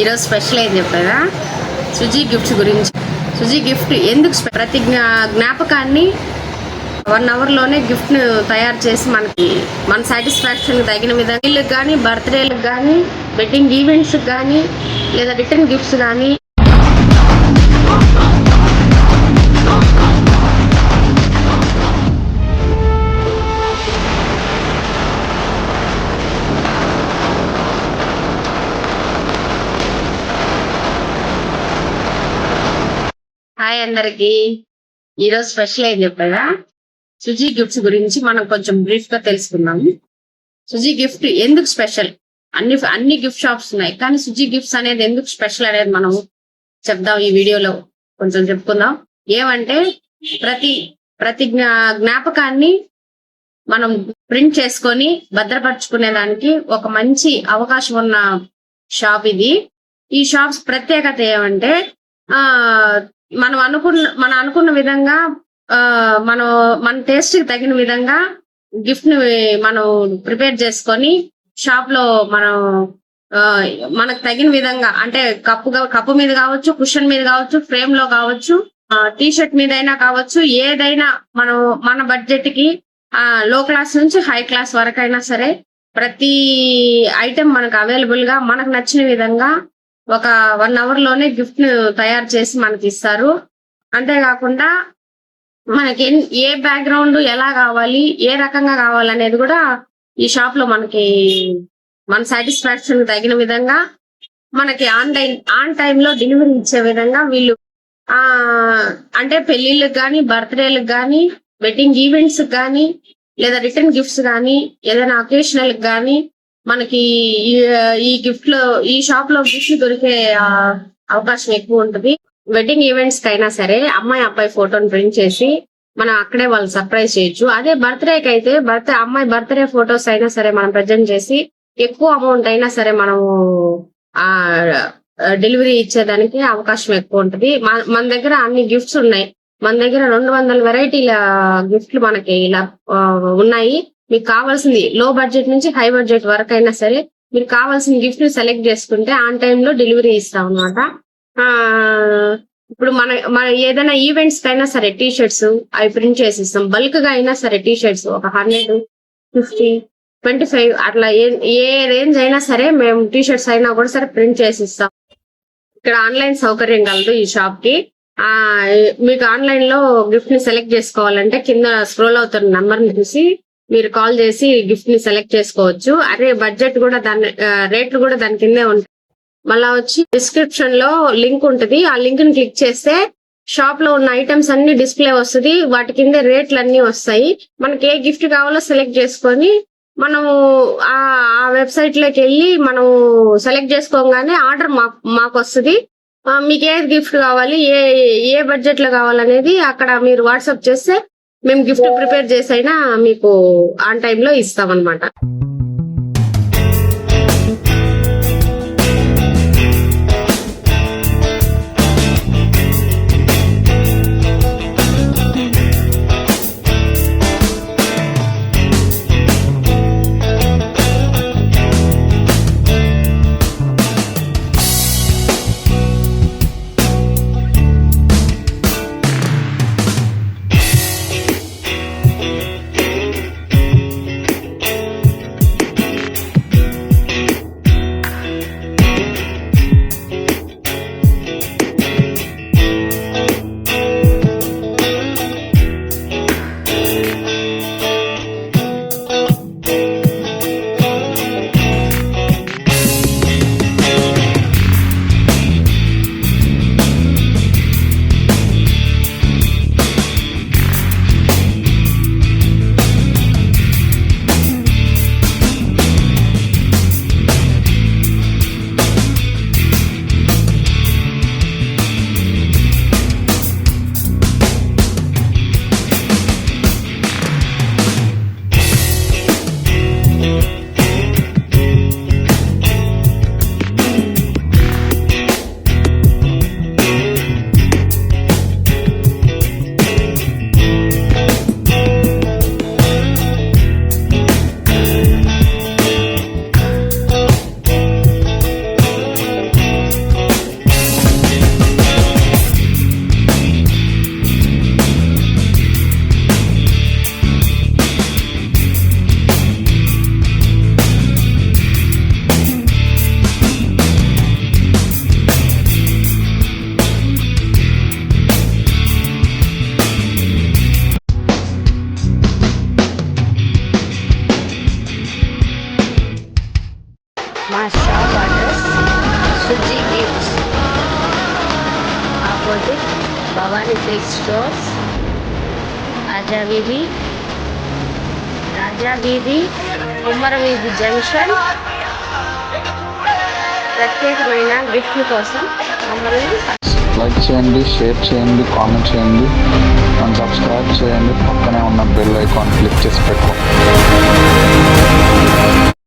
ఈరోజు స్పెషల్ ఏం చెప్పారా? సుజీ గిఫ్ట్స్ గురించి. సుజీ గిఫ్ట్ ఎందుకు ప్రతి జ్ఞాపకాన్ని 1 అవర్లోనే గిఫ్ట్ను తయారు చేసి మన సాటిస్ఫాక్షన్ తగిన విధంగా వీళ్ళకి కానీ, బర్త్డేలకు కానీ, వెడ్డింగ్ ఈవెంట్స్కి కానీ, లేదా రిటర్న్ గిఫ్ట్స్ కానీ హాయ్ అందరికి. ఈరోజు స్పెషల్ ఏం చెప్పారా? సుజీ గిఫ్ట్స్ గురించి మనం కొంచెం బ్రీఫ్ గా తెలుసుకుందాము. సుజీ గిఫ్ట్ ఎందుకు స్పెషల్? అన్ని గిఫ్ట్ షాప్స్ ఉన్నాయి, కానీ సుజీ గిఫ్ట్స్ అనేది ఎందుకు స్పెషల్ అనేది మనం చెప్దాం. ఈ వీడియోలో కొంచెం చెప్పుకుందాం. ఏమంటే ప్రతి జ్ఞాపకాన్ని మనం ప్రింట్ చేసుకొని భద్రపరుచుకునే దానికి ఒక మంచి అవకాశం ఉన్న షాప్ ఇది. ఈ షాప్స్ ప్రత్యేకత ఏమంటే మనం అనుకున్న విధంగా మన టేస్ట్ కి తగిన విధంగా గిఫ్ట్ ని మనం ప్రిపేర్ చేసుకొని షాప్ లో మనకు తగిన విధంగా, అంటే కప్పు మీద కావచ్చు, కుషన్ మీద కావచ్చు, ఫ్రేమ్ లో కావచ్చు, టీ షర్ట్ మీద అయినా కావచ్చు, ఏదైనా మన బడ్జెట్ కి లో క్లాస్ నుంచి హై క్లాస్ వరకు అయినా సరే ప్రతి ఐటెం మనకు అవైలబుల్ గా మనకు నచ్చిన విధంగా ఒక 1 అవర్లోనే గిఫ్ట్ ను తయారు చేసి మనకి ఇస్తారు. అంతేకాకుండా మనకి ఏ బ్యాక్గ్రౌండ్ ఎలా కావాలి, ఏ రకంగా కావాలనేది కూడా ఈ షాప్ లో మన సాటిస్ఫాక్షన్ తగిన విధంగా మనకి ఆన్ టైంలో డెలివరీ ఇచ్చే విధంగా వీళ్ళు అంటే పెళ్లిళ్ళకి కానీ, బర్త్డేలకు కానీ, వెడ్డింగ్ ఈవెంట్స్ కానీ, లేదా రిటర్న్ గిఫ్ట్స్ కానీ, ఏదైనా అకేషనల్ కానీ మనకి ఈ షాప్ లో గిఫ్ట్ దొరికే అవకాశం ఎక్కువ ఉంటుంది. వెడ్డింగ్ ఈవెంట్స్ కైనా సరే అమ్మాయి అబ్బాయి ఫోటోని ప్రింట్ చేసి మనం అక్కడే వాళ్ళు సర్ప్రైజ్ చేయొచ్చు. అదే బర్త్డేకి అయితే అమ్మాయి బర్త్డే ఫొటోస్ అయినా సరే మనం ప్రజెంట్ చేసి ఎక్కువ అమౌంట్ అయినా సరే మనము డెలివరీ ఇచ్చేదానికి అవకాశం ఎక్కువ ఉంటుంది. మన దగ్గర అన్ని గిఫ్ట్స్ ఉన్నాయి. మన దగ్గర 200 వెరైటీల గిఫ్ట్లు మనకి ఇలా ఉన్నాయి. మీకు కావాల్సింది లో బడ్జెట్ నుంచి హై బడ్జెట్ వరకు అయినా సరే మీరు కావాల్సిన గిఫ్ట్ ని సెలెక్ట్ చేసుకుంటే ఆన్ టైంలో డెలివరీ ఇస్తాం అనమాట. ఇప్పుడు మన ఏదైనా ఈవెంట్స్ కైనా సరే టీ షర్ట్స్ అవి ప్రింట్ చేసి ఇస్తాం. బల్క్ గా అయినా సరే టీ షర్ట్స్ ఒక 100, 50, 25 అట్లా ఏ రేంజ్ అయినా సరే మేము టీ షర్ట్స్ అయినా కూడా సరే ప్రింట్ చేసి ఇస్తాం. ఇక్కడ ఆన్లైన్ సౌకర్యం కలదు ఈ షాప్ కి. మీకు ఆన్లైన్ లో గిఫ్ట్ ని సెలెక్ట్ చేసుకోవాలంటే కింద స్క్రోల్ అవుతున్న నంబర్ ని చూసి మీరు కాల్ చేసి గిఫ్ట్ ని సెలెక్ట్ చేసుకోవచ్చు. అదే బడ్జెట్ కూడా రేట్లు కూడా దాని కిందే ఉంటాయి. మళ్ళా వచ్చి డిస్క్రిప్షన్ లో లింక్ ఉంటుంది. ఆ లింక్ ని క్లిక్ చేస్తే షాప్ లో ఉన్న ఐటమ్స్ అన్ని డిస్ప్లే వస్తుంది. వాటి కింద రేట్లు అన్ని వస్తాయి. మనకి ఏ గిఫ్ట్ కావాలో సెలెక్ట్ చేసుకొని మనము ఆ వెబ్సైట్ లోకి వెళ్ళి మనం సెలెక్ట్ చేసుకోగానే ఆర్డర్ మాకు వస్తుంది. మీకు ఏ గిఫ్ట్ కావాలి, ఏ బడ్జెట్ లో కావాలనేది అక్కడ మీరు వాట్సాప్ చేస్తే మేము గిఫ్ట్ ప్రిపేర్ చేసి అయినా మీకు ఆన్ టైంలో ఇస్తామన్నమాట. మా shop address Suji gifts opposite Bhavani silk stores, Raja Veedhi Kummara వీధి జంక్షన్. ప్రత్యేకమైన గిఫ్ట్ కోసం మమ్మల్ని లైక్ చేయండి, షేర్ చేయండి, కామెంట్ చేయండి అండ్ సబ్స్క్రైబ్ చేయండి. పక్కనే ఉన్న బెల్ ఐకాన్ క్లిక్ చేసి పెట్టుకోండి.